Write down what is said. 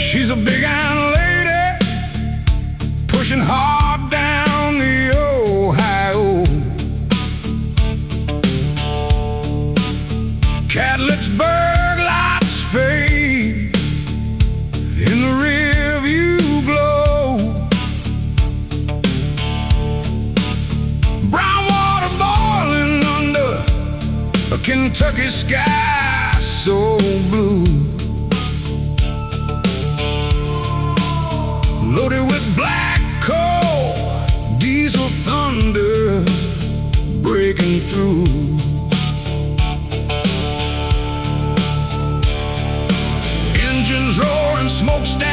She's a big iron lady, pushing hard down the Ohio. Catlettsburg lights fade in the rearview glow. Brown water boiling under a Kentucky sky so blue, loaded with black coal, diesel thunder breaking through. Engines roaring, smokestack